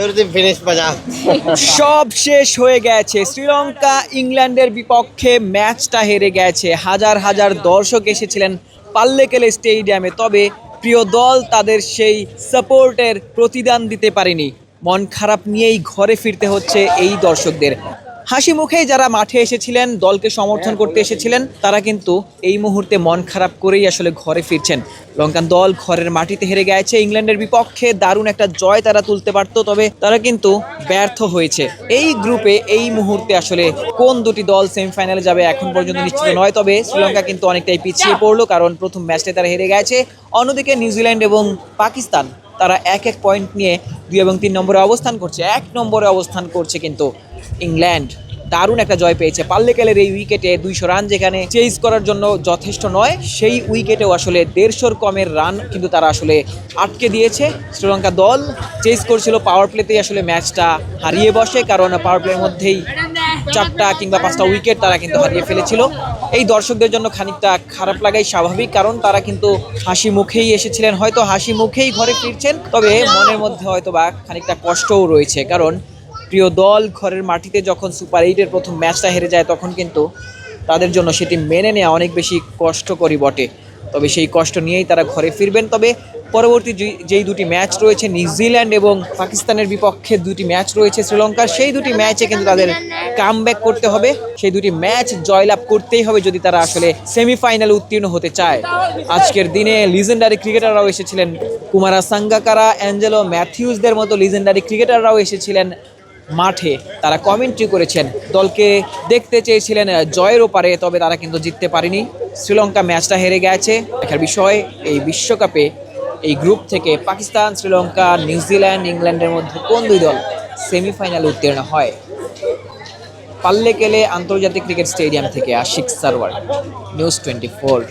Everything finished, Paja. সব শেষ হয়ে গেছে। শ্রীলঙ্কা ইংল্যান্ডের বিপক্ষে ম্যাচটা হেরে গেছে। হাজার হাজার দর্শক এসেছিলেন পাল্লেকেলে স্টেডিয়ামে, তবে প্রিয় দল তাদের সেই সাপোর্টের প্রতিদান দিতে পারেনি। মন খারাপ নিয়েই ঘরে ফিরতে হচ্ছে এই দর্শকদের। হাসি মুখেই যারা মাঠে এসেছিলেন, দলকে সমর্থন করতে এসেছিলেন, তারা কিন্তু এই মুহূর্তে মন খারাপ করেই আসলে ঘরে ফিরছেন। লঙ্কান দল ঘরের মাটিতে হেরে গেছে। ইংল্যান্ডের বিপক্ষে দারুণ একটা জয় তারা তুলতে পারত, তবে তারা কিন্তু ব্যর্থ হয়েছে। এই গ্রুপে এই মুহূর্তে আসলে কোন দুটি দল সেমিফাইনালে যাবে এখন পর্যন্ত নিশ্চিত নয়, তবে শ্রীলঙ্কা কিন্তু অনেকটাই পিছিয়ে পড়লো, কারণ প্রথম ম্যাচটায় তারা হেরে গেছে। অন্যদিকে নিউজিল্যান্ড এবং পাকিস্তান তারা এক এক পয়েন্ট নিয়ে 2 এবং 3 নম্বরে অবস্থান করছে। 1 নম্বরে অবস্থান করছে কিন্তু ইংল্যান্ড। দারুণ একটা জয় পেয়েছে পাল্লেকেলের এই উইকেটে। 200 রান যেখানে চেজ করার জন্য যথেষ্ট নয়, সেই উইকেটেও আসলে 150 কমের রান কিন্তু তারা আসলে আটকে দিয়েছে। শ্রীলঙ্কা দল চেজ করছিল, পাওয়ার প্লেতেই আসলে ম্যাচটা হারিয়ে বসে, কারণ পাওয়ার প্লের মধ্যেই 4টা কিংবা 5টা উইকেট তারা কিন্তু হারিয়ে ফেলেছিল। এই দর্শকদের জন্য খানিকটা খারাপ লাগাই স্বাভাবিক, কারণ তারা কিন্তু হাসি মুখেই এসেছিলেন, হয়তো হাসি মুখেই ঘরে ফিরছেন, তবে মনের মধ্যে হয়তো বা খানিকটা কষ্টও রয়েছে, কারণ প্রিয় দল ঘরের মাটিতে যখন সুপার 8-এর প্রথম ম্যাচটা হেরে যায়, তখন কিন্তু তাদের জন্য সেটি মেনে নেওয়া অনেক বেশি কষ্টকরই বটে। তবে সেই কষ্ট নিয়েই তারা ঘরে ফিরবেন। তবে পরবর্তী যেই দুটি ম্যাচ রয়েছে, নিউজিল্যান্ড এবং পাকিস্তানের বিপক্ষে দুটি ম্যাচ রয়েছে শ্রীলঙ্কার, সেই দুটি ম্যাচে কিন্তু তাদের কামব্যাক করতে হবে। সেই দুটি ম্যাচ জয়লাভ করতেই হবে যদি তারা আসলে সেমিফাইনালে উত্তীর্ণ হতে চায়। আজকের দিনে লিজেন্ডারি ক্রিকেটাররাও এসেছিলেন, কুমারা সাঙ্গাকারা, অ্যাঞ্জেলো ম্যাথিউসদের মতো লিজেন্ডারি ক্রিকেটাররাও এসেছিলেন মাঠে। তারা কমেন্ট্রি করেছেন, দলকে দেখতে চেয়েছিলেন জয়ের ওপারে, তবে তারা কিন্তু জিততে পারেনি। শ্রীলঙ্কা ম্যাচটা হেরে গেছে। দেখার বিষয় এই বিশ্বকাপে এই গ্রুপ থেকে পাকিস্তান, শ্রীলঙ্কা, নিউজিল্যান্ড, ইংল্যান্ডের মধ্যে কোন দুই দল সেমিফাইনালে উত্তীর্ণ হয়। পাল্লেকেলে আন্তর্জাতিক ক্রিকেট স্টেডিয়াম থেকে আশিক সারওয়ার, নিউজ 24।